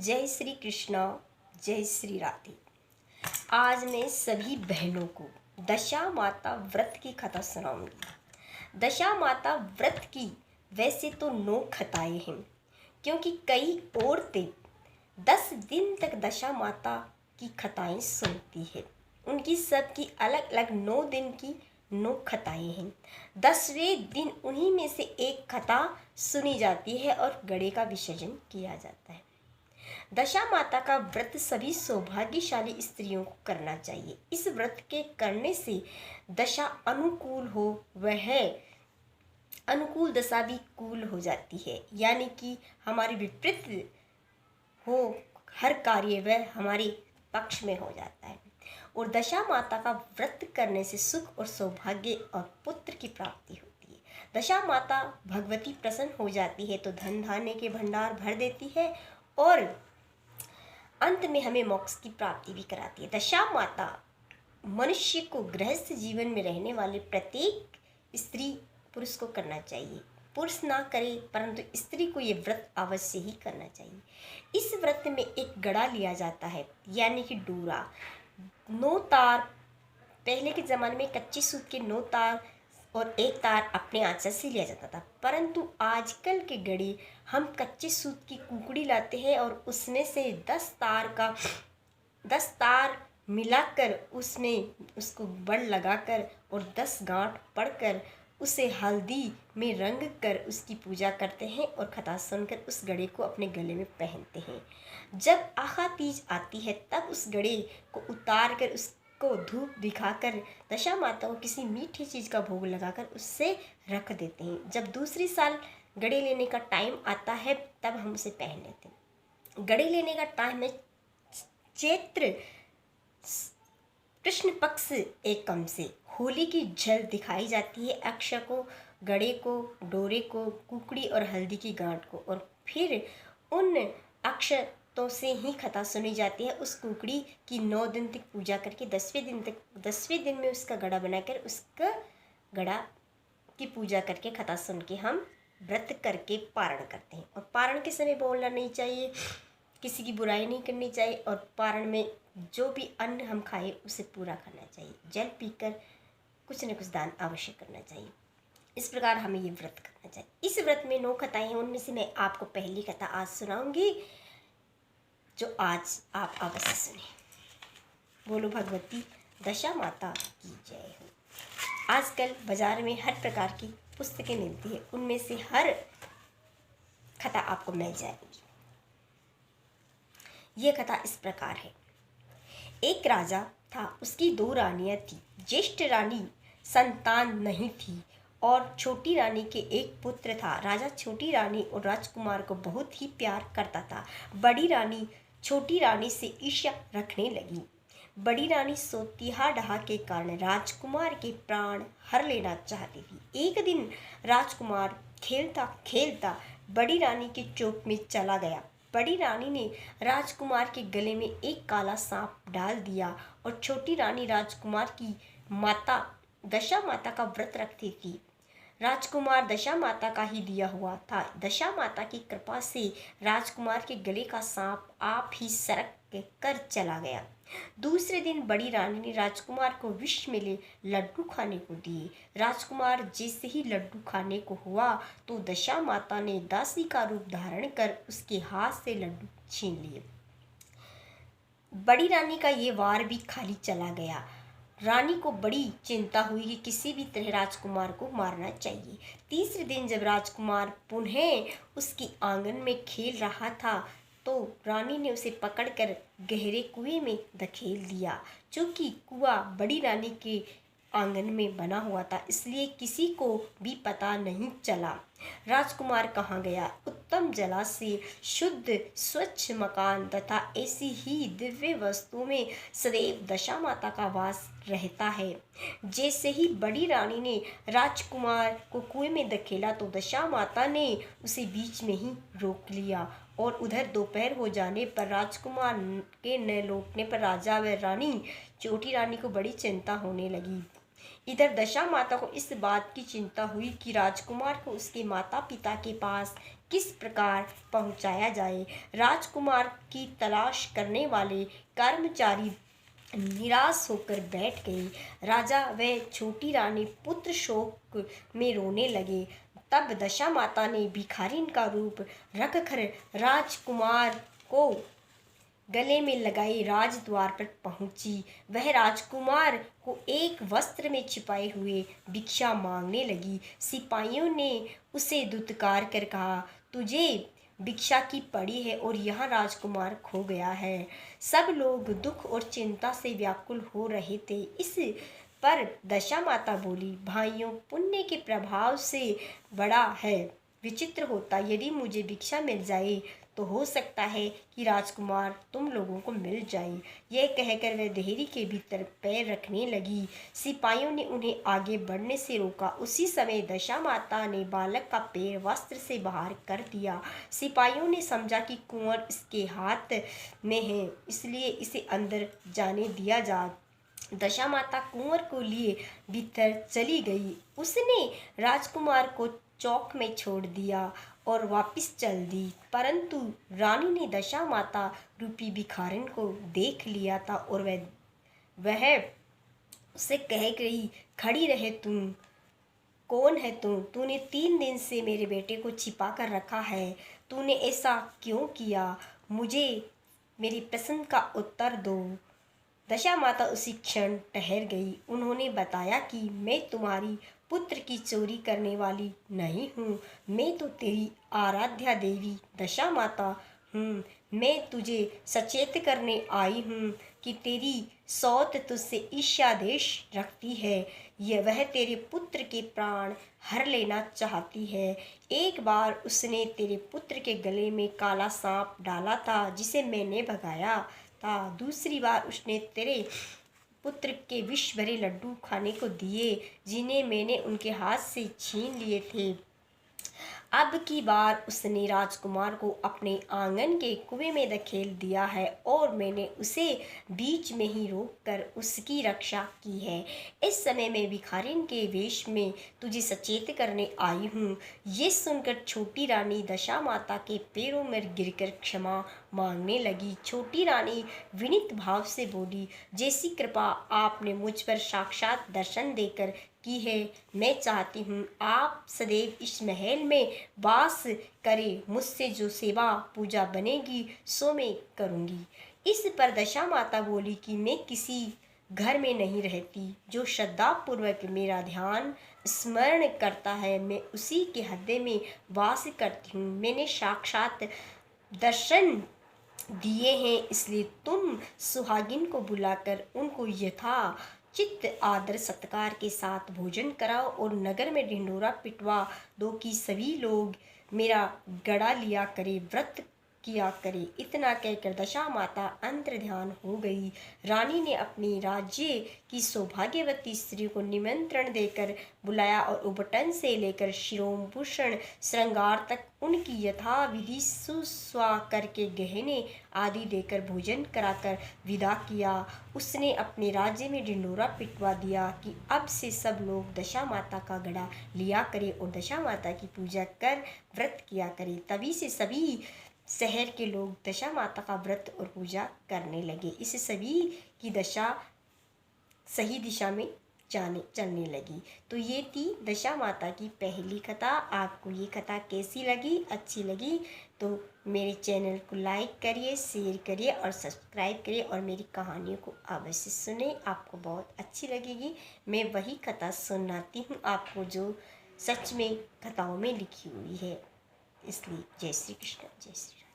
जय श्री कृष्णा, जय श्री राधे। आज मैं सभी बहनों को दशा माता व्रत की कथा सुनाऊंगी। दशा माता व्रत की वैसे तो 9 कथाएं हैं, क्योंकि कई औरतें 10 दिन तक दशा माता की कथाएं सुनती है। उनकी सबकी अलग अलग 9 दिन की 9 कथाएं हैं। 10वें दिन उन्हीं में से एक कथा सुनी जाती है और घड़े का विसर्जन किया जाता है। दशा माता का व्रत सभी सौभाग्यशाली स्त्रियों को करना चाहिए। इस व्रत के करने से दशा अनुकूल हो, वह अनुकूल दशा भी कूल हो जाती है, यानी कि हमारे विपरीत हो हर कार्य वह हमारे पक्ष में हो जाता है। और दशा माता का व्रत करने से सुख और सौभाग्य और पुत्र की प्राप्ति होती है। दशा माता भगवती प्रसन्न हो जाती है तो धन धान्य के भंडार भर देती है और अंत में हमें मोक्ष की प्राप्ति भी कराती है। दशा माता मनुष्य को गृहस्थ जीवन में रहने वाले प्रत्येक स्त्री पुरुष को करना चाहिए। पुरुष ना करे परंतु स्त्री को ये व्रत अवश्य ही करना चाहिए। इस व्रत में एक गड़ा लिया जाता है, यानी कि डोरा। 9 तार, पहले के ज़माने में कच्चे सूत के 9 तार और 1 तार अपने आंचल से लिया जाता था, परंतु आजकल के गड़े हम कच्चे सूत की कुकड़ी लाते हैं और उसमें से 10 तार मिलाकर उसमें उसको बड़ लगाकर और 10 गांठ पड़कर उसे हल्दी में रंग कर उसकी पूजा करते हैं और कथा सुनकर उस गड़े को अपने गले में पहनते हैं। जब आखा तीज आती है तब उस गड़े को उतार कर उसको धूप दिखाकर दशा माता को किसी मीठी चीज़ का भोग लगाकर उससे रख देते हैं। जब दूसरी साल गड़े लेने का टाइम आता है तब हम उसे पहन लेते हैं। गड़े लेने का टाइम है चैत्र कृष्ण पक्ष एकम से। होली की झल दिखाई जाती है अक्षय को, गड़े को, डोरे को, कुकड़ी और हल्दी की गांठ को, और फिर उन अक्षतों से ही कथा सुनी जाती है। उस कुकड़ी की 9 दिन तक पूजा करके 10वें दिन में उसका गड़ा बनाकर उसका गड़ा की पूजा करके कथा सुन के हम व्रत करके पारण करते हैं। और पारण के समय बोलना नहीं चाहिए, किसी की बुराई नहीं करनी चाहिए, और पारण में जो भी अन्न हम खाए उसे पूरा करना चाहिए। जल पीकर कुछ न कुछ दान अवश्य करना चाहिए। इस प्रकार हमें ये व्रत करना चाहिए। इस व्रत में 9 कथाएं हैं, उनमें से मैं आपको पहली कथा आज सुनाऊंगी, जो आज आप अवश्य सुने। बोलो भगवती दशा माता की जय हो। आजकल बाजार में हर प्रकार की पुस्तकें मिलती है, उनमें से हर कथा आपको मिल जाएगी। यह कथा इस प्रकार है। एक राजा था, उसकी 2 रानियां थी। ज्येष्ठ रानी संतान नहीं थी और छोटी रानी के एक पुत्र था। राजा छोटी रानी और राजकुमार को बहुत ही प्यार करता था। बड़ी रानी छोटी रानी से ईर्ष्या रखने लगी। बड़ी रानी सोतिहा डहा के कारण राजकुमार के प्राण हर लेना चाहती थी। एक दिन राजकुमार खेलता खेलता बड़ी रानी के चौक में चला गया। बड़ी रानी ने राजकुमार के गले में एक काला सांप डाल दिया और छोटी रानी राजकुमार की माता दशा माता का व्रत रखती थी। राजकुमार दशा माता का ही दिया हुआ था। दशा माता की कृपा से राजकुमार के गले का सांप आप ही सरक कर चला गया। दूसरे दिन बड़ी रानी ने राजकुमार को विष मिले लड्डू खाने को दिए। राजकुमार जैसे ही लड्डू खाने को हुआ तो दशा माता ने दासी का रूप धारण कर उसके हाथ से लड्डू छीन लिए। बड़ी रानी का ये वार भी खाली चला गया। रानी को बड़ी चिंता हुई कि किसी भी तरह राजकुमार को मारना चाहिए। तीसरे दिन जब राजकुमार पुनः उसकी आंगन में खेल रहा था तो रानी ने उसे पकड़कर गहरे कुएं में धकेल दिया। चूँकि कुआं बड़ी रानी के आंगन में बना हुआ था, इसलिए किसी को भी पता नहीं चला राजकुमार कहाँ गया। उत्तम जलाशय, शुद्ध स्वच्छ मकान तथा ऐसी ही दिव्य वस्तुओं में सदैव दशा माता का वास रहता है। जैसे ही बड़ी रानी ने राजकुमार को कुएं में धकेला तो दशा माता ने उसे बीच में ही रोक लिया और उधर दोपहर हो जाने पर राजकुमार के न लौटने पर राजा व रानी छोटी रानी को बड़ी चिंता होने लगी। इधर दशा माता को इस बात की चिंता हुई कि राजकुमार को उसके माता पिता के पास किस प्रकार पहुंचाया जाए। राजकुमार की तलाश करने वाले कर्मचारी निराश होकर बैठ गए। राजा व छोटी रानी पुत्र शोक में रोने लगे। तब दशा माता ने भिखारिन का रूप रखकर राजकुमार को गले में लगाई राजद्वार पर पहुंची। वह राजकुमार को एक वस्त्र में छिपाए हुए भिक्षा मांगने लगी। सिपाहियों ने उसे दुत्कार कर कहा, तुझे भिक्षा की पड़ी है और यहाँ राजकुमार खो गया है। सब लोग दुख और चिंता से व्याकुल हो रहे थे। इस पर दशा माता बोली, भाइयों, पुण्य के प्रभाव से बड़ा है विचित्र होता यदि मुझे भिक्षा मिल जाए तो हो सकता है कि राजकुमार तुम लोगों को मिल जाए। यह कहकर वह देहरी के भीतर पैर रखने लगी। सिपाहियों ने उन्हें आगे बढ़ने से रोका। उसी समय दशा माता ने बालक का पैर वस्त्र से बाहर कर दिया। सिपाहियों ने समझा कि कुंवर इसके हाथ में है, इसलिए इसे अंदर जाने दिया जा। दशा माता कुंवर को लिए भीतर चली गई। उसने राजकुमार को चौक में छोड़ दिया और वापस चल दी। परंतु रानी ने दशा माता रूपी भिखारिन को देख लिया था और वह उससे कह गई, खड़ी रहे, तुम कौन है? तूने 3 दिन से मेरे बेटे को छिपा कर रखा है। तूने ऐसा क्यों किया? मुझे मेरी प्रश्न का उत्तर दो। दशा माता उसी क्षण ठहर गई। उन्होंने बताया कि मैं तुम्हारी पुत्र की चोरी करने वाली नहीं हूँ। मैं तो तेरी आराध्या देवी दशा माता हूँ। मैं तुझे सचेत करने आई हूँ कि तेरी सौत तुझसे ईर्ष्यादेश रखती है। वह तेरे पुत्र के प्राण हर लेना चाहती है। एक बार उसने तेरे पुत्र के गले में काला सांप डाला था जिसे मैंने भगाया था। दूसरी बार उसने तेरे पुत्र के विष भरे लड्डू खाने को दिए जिन्हें मैंने उनके हाथ से छीन लिए थे। अब की बार उसने राजकुमार को अपने आंगन के कुएं में धकेल दिया है और मैंने उसे बीच में ही रोककर उसकी रक्षा की है। इस समय मैं भिखारिन के वेश में तुझे सचेत करने आई हूँ। ये सुनकर छोटी रानी दशा माता के पैरों में गिरकर क्षमा मांगने लगी। छोटी रानी विनीत भाव से बोली, जैसी कृपा आपने मुझ पर साक्षात दर्शन देकर की है, मैं चाहती हूँ आप सदैव इस महल में वास करें। मुझसे जो सेवा पूजा बनेगी सो मैं करूँगी। इस पर दशा माता बोली कि मैं किसी घर में नहीं रहती। जो श्रद्धापूर्वक मेरा ध्यान स्मरण करता है मैं उसी के हृदय में वास करती हूँ। मैंने साक्षात दर्शन दिए हैं, इसलिए तुम सुहागिन को बुलाकर उनको यथा चित्त आदर सत्कार के साथ भोजन कराओ और नगर में ढिंढोरा पिटवा दो कि सभी लोग मेरा गड़ा लिया करे, व्रत किया करे। इतना कहकर दशा माता अंतर ध्यान हो गई। रानी ने अपनी राज्य की सौभाग्यवती स्त्री को निमंत्रण देकर बुलाया और उबटन से लेकर शिरोभूषण श्रृंगार तक उनकी यथाविधि सुस्वा करके गहने आदि देकर भोजन कराकर विदा किया। उसने अपने राज्य में ढिंढोरा पिटवा दिया कि अब से सब लोग दशा माता का गड़ा लिया करे और दशा माता की पूजा कर व्रत किया करे। तभी से सभी शहर के लोग दशा माता का व्रत और पूजा करने लगे। इससे सभी की दशा सही दिशा में चलने लगी। तो ये थी दशा माता की पहली कथा। आपको ये कथा कैसी लगी? अच्छी लगी तो मेरे चैनल को लाइक करिए, शेयर करिए और सब्सक्राइब करिए और मेरी कहानियों को अवश्य सुने। आपको बहुत अच्छी लगेगी। मैं वही कथा सुनाती हूँ आपको जो सच में कथाओं में लिखी हुई है। इसलिए जय श्री कृष्ण, जय श्री राम।